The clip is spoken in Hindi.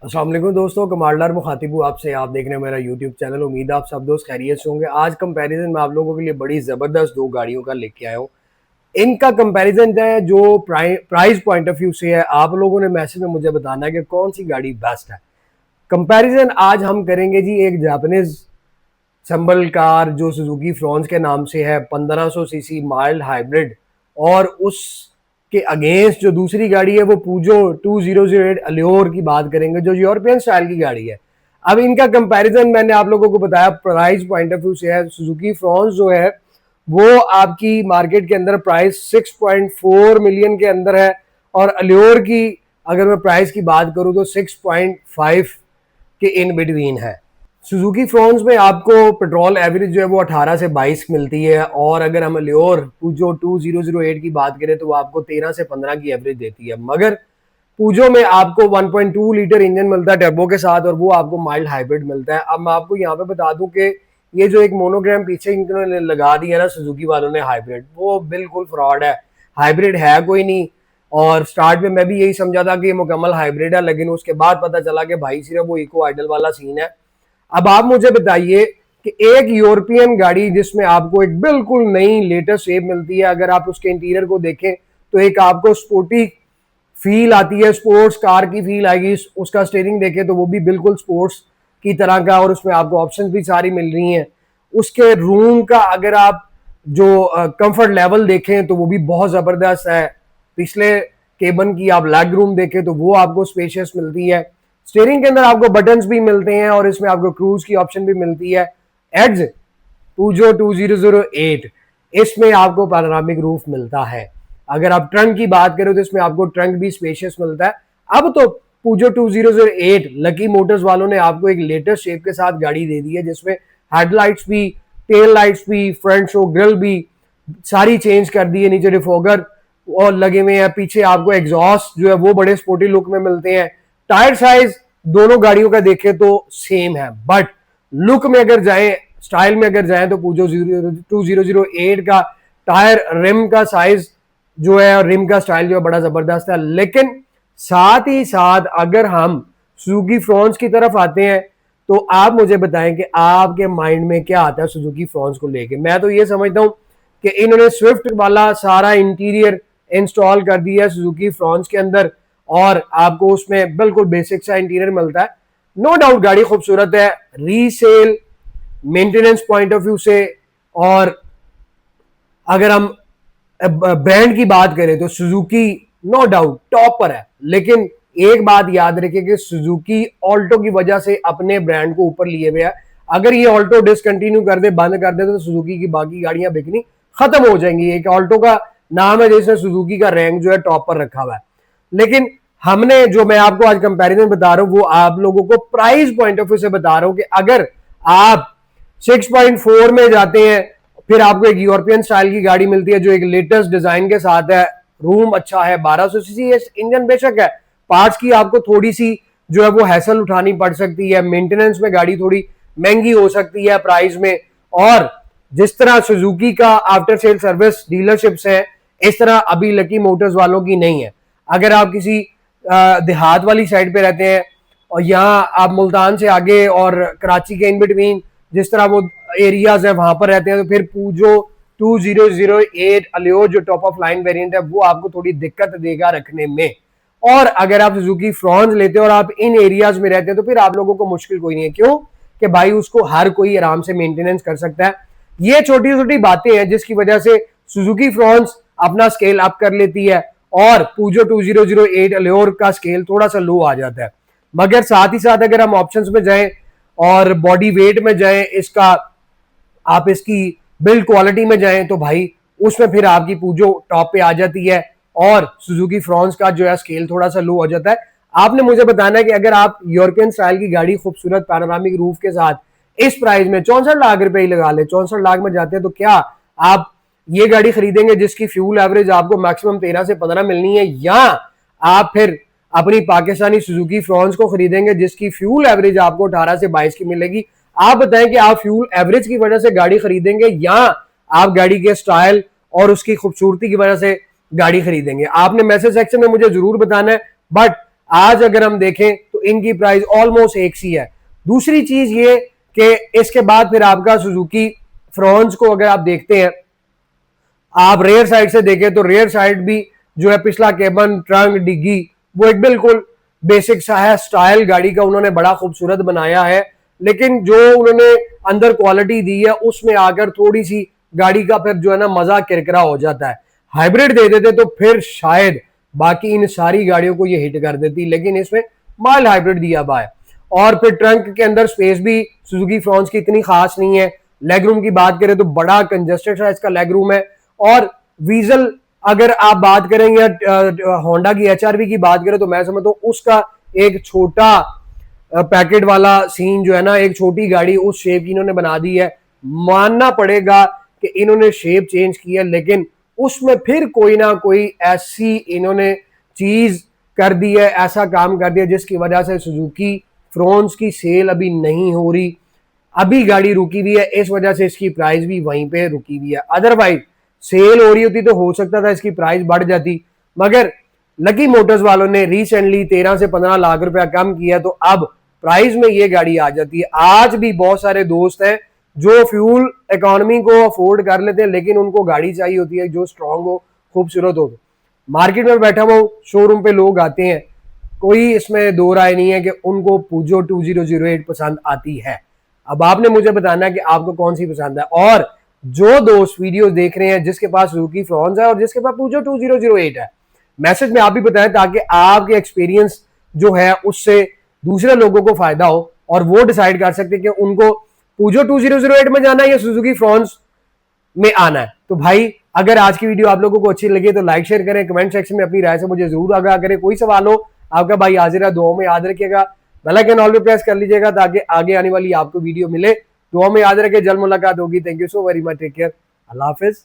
अस्सलाम वालेकुम दोस्तों, कमालदार मुखातिब हूँ आपसे। आप देख रहे हैं मेरा यूट्यूब चैनल। उम्मीद है आप सब दोस्त खैरियत से होंगे। आज कंपैरिजन मैं आप लोगों के लिए बड़ी ज़बरदस्त दो गाड़ियों का लेके आया हूँ। इनका कंपैरिजन है जो प्राइस पॉइंट ऑफ व्यू से है। आप लोगों ने मैसेज में मुझे बताना है कि कौन सी गाड़ी बेस्ट है। कंपैरिजन आज हम करेंगे जी एक जापानीज संबल कार जो सुजुकी फ्रॉन्स के नाम से है, 1500 सीसी माइल्ड हाइब्रिड, और उसके अगेंस्ट जो दूसरी गाड़ी है वो पूजो 2008 अलियोर की बात करेंगे जो यूरोपियन स्टाइल की गाड़ी है। अब इनका कंपैरिजन मैंने आप लोगों को बताया प्राइस पॉइंट ऑफ व्यू से है। सुजुकी फ्रॉन्स जो है वो आपकी मार्केट के अंदर प्राइस 6.4 मिलियन के अंदर है, और अलियोर की अगर मैं प्राइस की बात करूं तो 6.5 के इन बिटवीन है। सुजुकी फ्रॉन्स में आपको पेट्रोल एवरेज जो है वो 18 से 22 मिलती है, और अगर हम लियोर पूजो 2008 की बात करें तो वो आपको 13 से 15 की एवरेज देती है। मगर पूजो में आपको 1.2 लीटर इंजन मिलता है टर्बो के साथ, और वो आपको माइल्ड हाइब्रिड मिलता है। अब मैं आपको यहाँ पे बता दूं कि ये जो एक मोनोग्राम पीछे इन्होंने लगा दिया ना सुजुकी वालों ने हाइब्रिड, वो बिल्कुल फ्रॉड है। हाइब्रिड है कोई नहीं। और स्टार्ट में मैं भी यही समझा था कि ये मुकम्मल हाइब्रिड है, लेकिन उसके बाद पता चला कि भाई सिर्फ वो इको आइडल वाला सीन है। अब आप मुझे बताइए कि एक यूरोपियन गाड़ी जिसमें आपको एक बिल्कुल नई लेटेस्ट शेप मिलती है, अगर आप उसके इंटीरियर को देखें तो एक आपको स्पोर्टी फील आती है, स्पोर्ट्स कार की फील आएगी। उसका स्टीयरिंग देखें तो वो भी बिल्कुल स्पोर्ट्स की तरह का, और उसमें आपको ऑप्शन भी सारी मिल रही हैं। उसके रूम का अगर आप जो कंफर्ट लेवल देखें तो वो भी बहुत ज़बरदस्त है। पिछले केबन की आप लेग रूम देखें तो वो आपको स्पेशियस मिलती है। स्टीयरिंग के अंदर आपको बटन्स भी मिलते हैं, और इसमें आपको क्रूज की ऑप्शन भी मिलती है। एड्स पूजो 2008 इसमें आपको पैनोरामिक रूफ मिलता है। अगर आप ट्रंक की बात करें तो इसमें आपको ट्रंक भी स्पेशियस मिलता है। अब तो पूजो 2008 लकी मोटर्स वालों ने आपको एक लेटेस्ट शेप के साथ गाड़ी दे दी है, जिसमें हेडलाइट्स भी, टेल लाइट्स भी, फ्रंट शो ग्रिल भी सारी चेंज कर दी है। नीचे डिफोगर और लगे हुए हैं, पीछे आपको एग्जॉस्ट जो है वो बड़े स्पोर्टी लुक में मिलते हैं। टायर साइज दोनों गाड़ियों का देखें तो सेम है, बट लुक में अगर जाएं, स्टाइल में अगर जाएं तो पूजो 2008 का टायर रिम का साइज जो है और रिम का स्टाइल जो है बड़ा जबरदस्त है। लेकिन साथ ही साथ अगर हम सुजुकी फ्रॉन्स की तरफ आते हैं तो आप मुझे बताएं कि आपके माइंड में क्या आता है सुजुकी फ्रॉन्स को लेके। मैं तो ये समझता हूं कि इन्होंने स्विफ्ट वाला सारा इंटीरियर इंस्टॉल कर दिया है सुजुकी फ्रॉन्स के अंदर, और आपको उसमें बिल्कुल बेसिक सा इंटीरियर मिलता है। नो डाउट गाड़ी खूबसूरत है resale maintenance point of view से। और अगर हम ब्रांड की बात करें तो सुजुकी नो डाउट टॉप पर है, लेकिन एक बात याद रखिए कि सुजुकी ऑल्टो की वजह से अपने ब्रांड को ऊपर लिए हुए है। अगर ये ऑल्टो डिसकंटिन्यू कर दे, बंद कर दे, तो सुजुकी की बाकी गाड़ियां बिकनी खत्म हो जाएंगी। एक ऑल्टो का नाम है जैसे सुजुकी का रैंक जो है टॉप पर रखा हुआ है। लेकिन हमने जो मैं आपको आज कंपैरिजन बता रहा हूं वो आप लोगों को प्राइस पॉइंट ऑफ व्यू से बता रहा हूं कि अगर आप 6.4 में जाते हैं, फिर आपको एक यूरोपियन स्टाइल की गाड़ी मिलती है जो एक लेटेस्ट डिजाइन के साथ है। रूम अच्छा है, 1200 सीसी इंजन बेशक है, पार्ट्स की आपको थोड़ी सी जो है वो हैसल उठानी पड़ सकती है, मेंटेनेंस में गाड़ी थोड़ी महंगी हो सकती है प्राइस में। और जिस तरह सुजुकी का आफ्टर सेल सर्विस डीलरशिप्स है, इस तरह अभी लकी मोटर्स वालों की नहीं है। अगर आप किसी देहात वाली साइड पे रहते हैं और यहाँ आप मुल्तान से आगे और कराची के इन बिटवीन जिस तरह वो एरियाज है वहां पर रहते हैं, तो फिर पूजो 2008 अलियो जो टॉप ऑफ लाइन वेरिएंट है वो आपको थोड़ी दिक्कत देगा रखने में। और अगर आप सुजुकी फ्रॉन्स लेते हैं और आप इन एरियाज में रहते हैं तो फिर आप लोगों को मुश्किल कोई नहीं है। क्यों कि भाई उसको हर कोई आराम से मेंटेनेंस कर सकता है। ये छोटी छोटी बातें हैं जिसकी वजह से सुजुकी फ्रॉन्स अपना स्केल अप कर लेती है, और पूजो 2008 अलियोर का स्केल थोड़ा सा लो आ जाता है। मगर साथ ही साथ अगर हम ऑप्शंस में जाएं और बॉडी वेट में जाएं, इसका आप इसकी बिल्ड क्वालिटी में जाएं तो भाई उसमें फिर आपकी पूजो टॉप पे आ जाती है, और सुजुकी फ्रॉन्स का जो है स्केल थोड़ा सा लो हो जाता है। आपने मुझे बताना है कि अगर आप यूरोपियन स्टाइल की गाड़ी खूबसूरत पैनोरामिक रूफ के साथ इस प्राइस में 64 लाख रुपए ही लगा ले, 64 लाख में जाते हैं, तो क्या आप ये गाड़ी खरीदेंगे जिसकी फ्यूल एवरेज आपको मैक्सिमम 13 से 15 मिलनी है, या आप फिर अपनी पाकिस्तानी सुजुकी फ्रॉन्स को खरीदेंगे जिसकी फ्यूल एवरेज आपको 18 से 22 की मिलेगी? आप बताएं कि आप फ्यूल एवरेज की वजह से गाड़ी खरीदेंगे या आप गाड़ी के स्टाइल और उसकी खूबसूरती की वजह से गाड़ी खरीदेंगे? आपने मैसेज सेक्शन में मुझे जरूर बताना है। बट आज अगर हम देखें तो तो इनकी प्राइस ऑलमोस्ट एक सी है। दूसरी चीज ये कि इसके बाद फिर आपका सुजुकी फ्रॉन्स को अगर आप देखते हैं, आप रेयर साइड से देखें तो रेयर साइड भी जो है पिछला केबन, ट्रंक, डिग्गी वो एक बिल्कुल बेसिक सा है। स्टाइल गाड़ी का उन्होंने बड़ा खूबसूरत बनाया है, लेकिन जो उन्होंने अंदर क्वालिटी दी है उसमें आकर थोड़ी सी गाड़ी का फिर जो है ना मजा किरकिरा हो जाता है। हाइब्रिड दे देते तो फिर शायद बाकी इन सारी गाड़ियों को ये हिट कर देती, लेकिन इसमें माइल्ड हाइब्रिड दिया हुआ है। और फिर ट्रंक के अंदर स्पेस भी सुजुकी फ्रॉन्स की इतनी खास नहीं है। लेग रूम की बात करें तो बड़ा कंजेस्टेड सा इसका लेग रूम है। और वीजल अगर आप बात करेंगे होंडा की एचआरवी की बात करें तो मैं समझता हूं उसका एक छोटा पैकेट वाला सीन जो है ना, एक छोटी गाड़ी उस शेप की इन्होंने बना दी है। मानना पड़ेगा कि इन्होंने शेप चेंज की है, लेकिन उसमें फिर कोई ना कोई ऐसी इन्होंने चीज कर दी है, ऐसा काम कर दिया जिसकी वजह से सुजुकी फ्रॉन्स की सेल अभी नहीं हो रही। अभी गाड़ी रुकी हुई है, इस वजह से इसकी प्राइस भी वहीं पे रुकी हुई है। अदरवाइज सेल हो रही होती तो हो सकता था इसकी प्राइस बढ़ जाती, मगर लकी मोटर्स वालों ने रिसेंटली 13 से 15 लाख रुपया कम किया, तो अब प्राइस में ये गाड़ी आ जाती है। आज भी बहुत सारे दोस्त हैं जो फ्यूल इकोनॉमी को अफोर्ड कर लेते हैं, लेकिन उनको गाड़ी चाहिए होती है जो स्ट्रांग हो, खूबसूरत हो। मार्केट में बैठा हुआ शोरूम पे लोग आते हैं, कोई इसमें दो राय नहीं है कि उनको पूजो 2008 पसंद आती है। अब आपने मुझे बताना है कि आपको कौन सी पसंद है। और जो दोस्त वीडियो देख रहे हैं जिसके पास सुजुकी फ्रॉन्स है और जिसके पास पूजो 2008 है, मैसेज में आप भी बताएं ताकि आपके एक्सपीरियंस जो है उससे दूसरे लोगों को फायदा हो और वो डिसाइड कर सकते कि उनको पूजो 2008 में जाना है या सुजुकी फ्रॉन्स में आना है। तो भाई अगर आज की वीडियो आप लोगों को अच्छी लगी तो लाइक शेयर करें, कमेंट सेक्शन में अपनी राय से मुझे जरूर आगाह करें। कोई सवाल हो आपका भाई हाजिर है, दुआ में याद रखिएगा। बेल आइकन ऑल पे प्रेस कर लीजिएगा ताकि आगे आने वाली आपको वीडियो मिले। दुआ में याद रखें, जल्द मुलाकात होगी। Thank you so very much, take care, अल्लाह हाफिज।